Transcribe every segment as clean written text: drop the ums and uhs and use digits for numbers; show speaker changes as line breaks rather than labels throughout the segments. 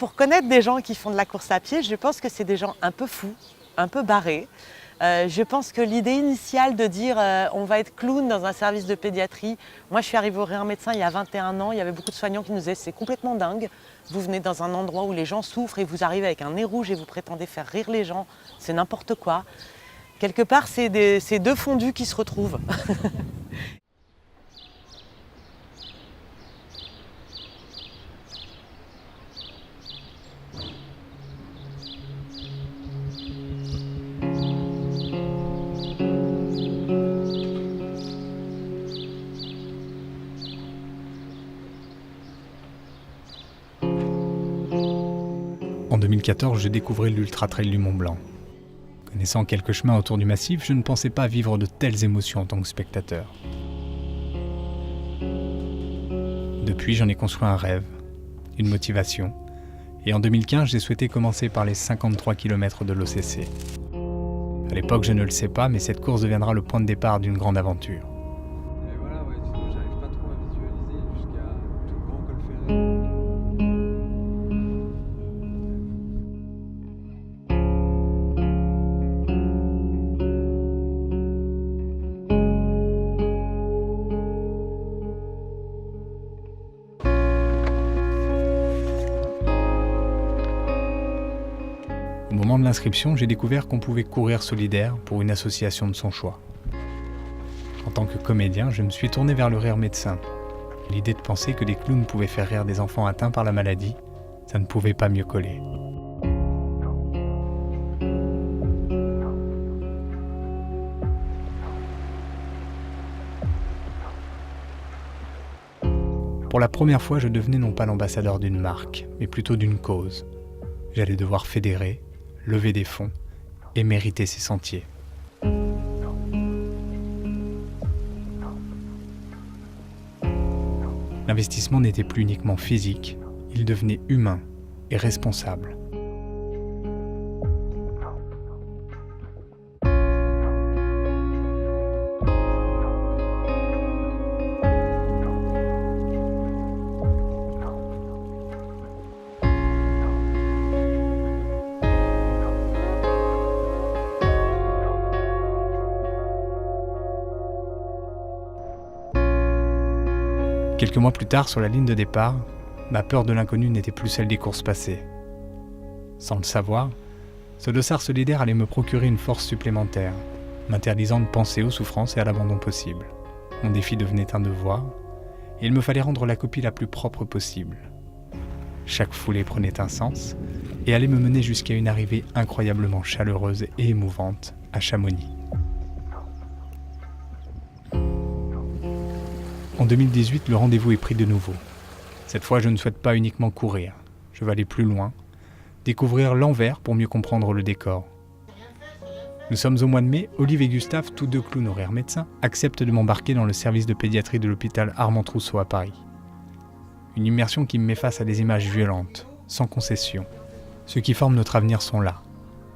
pour connaître des gens qui font de la course à pied, je pense que c'est des gens un peu fous, un peu barrés. Je pense que l'idée initiale de dire on va être clown dans un service de pédiatrie, moi je suis arrivée au Rire Médecin il y a 21 ans, il y avait beaucoup de soignants qui nous disaient c'est complètement dingue, vous venez dans un endroit où les gens souffrent et vous arrivez avec un nez rouge et vous prétendez faire rire les gens, c'est n'importe quoi. Quelque part c'est deux fondus qui se retrouvent.
En 2014, je découvrais l'Ultra Trail du Mont Blanc. Connaissant quelques chemins autour du massif, je ne pensais pas vivre de telles émotions en tant que spectateur. Depuis, j'en ai construit un rêve, une motivation, et en 2015, j'ai souhaité commencer par les 53 km de l'OCC. À l'époque, je ne le sais pas, mais cette course deviendra le point de départ d'une grande aventure.
Et voilà, ouais, sinon j'arrive pas trop à visualiser jusqu'à tout le grand col Ferret.
Au moment de l'inscription, j'ai découvert qu'on pouvait courir solidaire pour une association de son choix. En tant que comédien, je me suis tourné vers le Rire Médecin. L'idée de penser que des clowns pouvaient faire rire des enfants atteints par la maladie, ça ne pouvait pas mieux coller. Pour la première fois, je devenais non pas l'ambassadeur d'une marque, mais plutôt d'une cause. J'allais devoir fédérer, lever des fonds et mériter ces sentiers. L'investissement n'était plus uniquement physique, il devenait humain et responsable. Quelques mois plus tard, sur la ligne de départ, ma peur de l'inconnu n'était plus celle des courses passées. Sans le savoir, ce dossard solidaire allait me procurer une force supplémentaire, m'interdisant de penser aux souffrances et à l'abandon possible. Mon défi devenait un devoir, et il me fallait rendre la copie la plus propre possible. Chaque foulée prenait un sens, et allait me mener jusqu'à une arrivée incroyablement chaleureuse et émouvante à Chamonix. En 2018, le rendez-vous est pris de nouveau. Cette fois, je ne souhaite pas uniquement courir. Je vais aller plus loin, découvrir l'envers pour mieux comprendre le décor. Nous sommes au mois de mai, Olive et Gustave, tous deux clowns au Rire Médecin, acceptent de m'embarquer dans le service de pédiatrie de l'hôpital Armand-Trousseau à Paris. Une immersion qui me met face à des images violentes, sans concession. Ceux qui forment notre avenir sont là.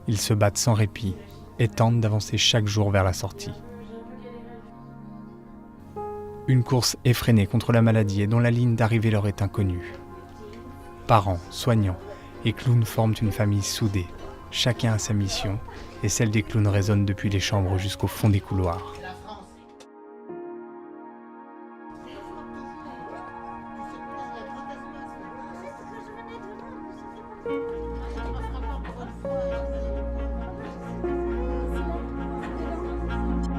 Ils se battent sans répit et tentent d'avancer chaque jour vers la sortie. Une course effrénée contre la maladie et dont la ligne d'arrivée leur est inconnue. Parents, soignants et clowns forment une famille soudée. Chacun a sa mission et celle des clowns résonne depuis les chambres jusqu'au fond des couloirs.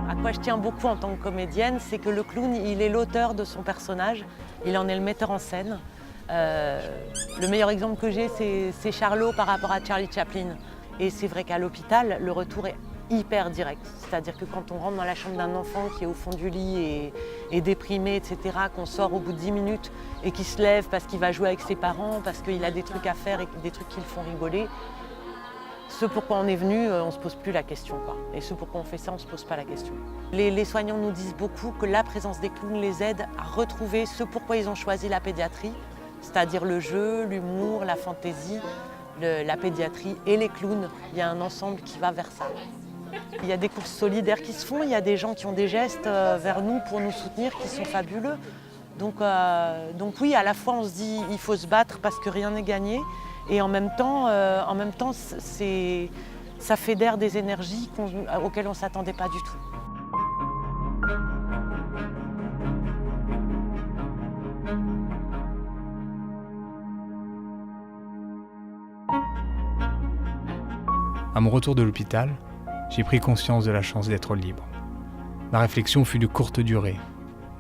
À quoi je tiens beaucoup en tant que comédienne, c'est que le clown, il est l'auteur de son personnage, il en est le metteur en scène. Le meilleur exemple que j'ai, c'est Charlot par rapport à Charlie Chaplin. Et c'est vrai qu'à l'hôpital, le retour est hyper direct. C'est-à-dire que quand on rentre dans la chambre d'un enfant qui est au fond du lit et déprimé, etc., qu'on sort au bout de 10 minutes et qu'il se lève parce qu'il va jouer avec ses parents, parce qu'il a des trucs à faire et des trucs qui le font rigoler, ce pourquoi on est venu, on ne se pose plus la question, quoi. Et ce pourquoi on fait ça, on ne se pose pas la question. Les soignants nous disent beaucoup que la présence des clowns les aide à retrouver ce pourquoi ils ont choisi la pédiatrie, c'est-à-dire le jeu, l'humour, la fantaisie, la pédiatrie et les clowns. Il y a un ensemble qui va vers ça. Il y a des courses solidaires qui se font, il y a des gens qui ont des gestes vers nous pour nous soutenir qui sont fabuleux. Donc oui, à la fois on se dit il faut se battre parce que rien n'est gagné. Et en même temps, ça fédère des énergies auxquelles on ne s'attendait pas du tout.
À mon retour de l'hôpital, j'ai pris conscience de la chance d'être libre. Ma réflexion fut de courte durée.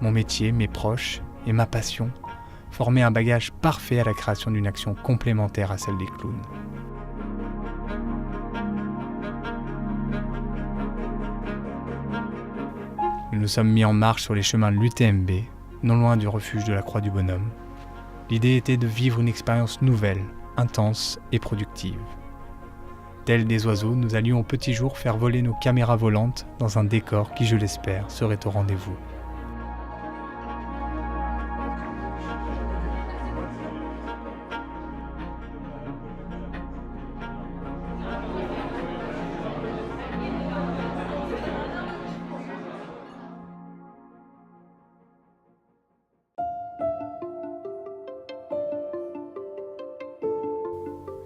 Mon métier, mes proches et ma passion formaient un bagage parfait à la création d'une action complémentaire à celle des clowns. Nous nous sommes mis en marche sur les chemins de l'UTMB, non loin du refuge de la Croix du Bonhomme. L'idée était de vivre une expérience nouvelle, intense et productive. Tels des oiseaux, nous allions au petit jour faire voler nos caméras volantes dans un décor qui, je l'espère, serait au rendez-vous.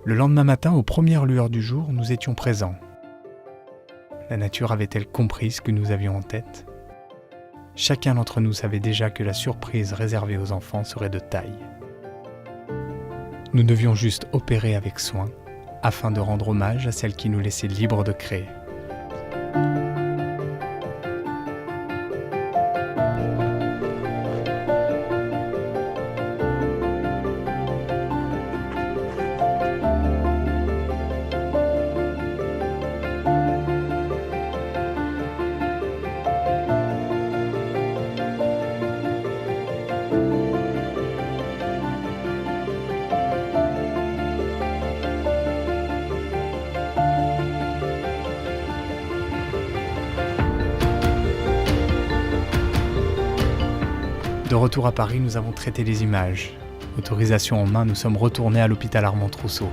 Le lendemain matin, aux premières lueurs du jour, nous étions présents. La nature avait-elle compris ce que nous avions en tête ? Chacun d'entre nous savait déjà que la surprise réservée aux enfants serait de taille. Nous devions juste opérer avec soin, afin de rendre hommage à celle qui nous laissait libres de créer. De retour à Paris, nous avons traité les images. Autorisation en main, nous sommes retournés à l'hôpital Armand Trousseau.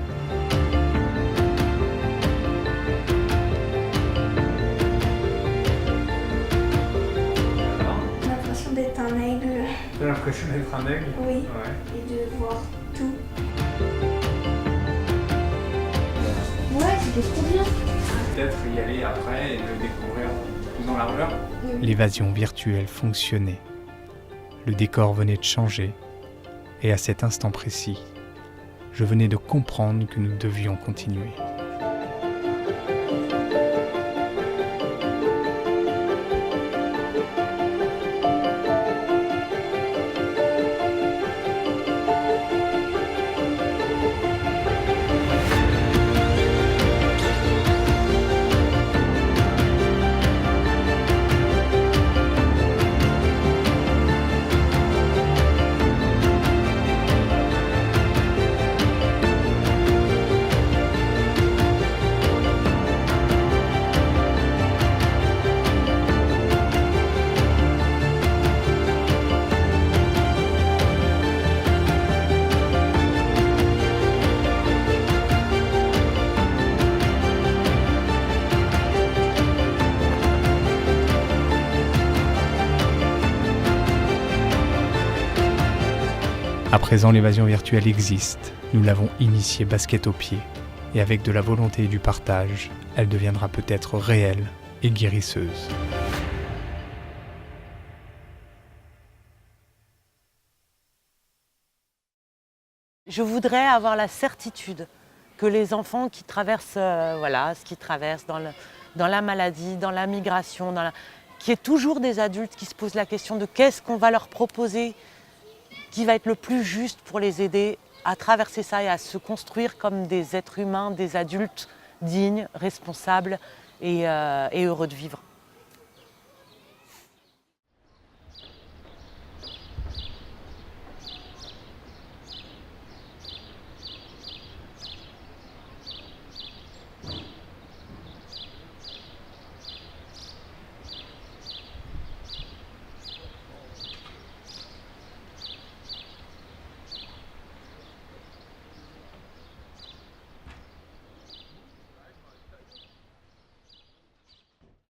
J'ai l'impression d'être un aigle.
T'as l'impression d'être un aigle ?
Oui.
Ouais.
Et de voir tout. Ouais, c'était trop bien.
Peut-être y aller après et le découvrir plus en largeur. L'évasion virtuelle fonctionnait. Le décor venait de changer, et à cet instant précis, je venais de comprendre que nous devions continuer. À présent, l'évasion virtuelle existe. Nous l'avons initiée basket au pied. Et avec de la volonté et du partage, elle deviendra peut-être réelle et guérisseuse.
Je voudrais avoir la certitude que les enfants qui traversent ce qu'ils traversent dans la maladie, dans la migration, qu'il y ait toujours des adultes qui se posent la question de qu'est-ce qu'on va leur proposer qui va être le plus juste pour les aider à traverser ça et à se construire comme des êtres humains, des adultes dignes, responsables et heureux de vivre.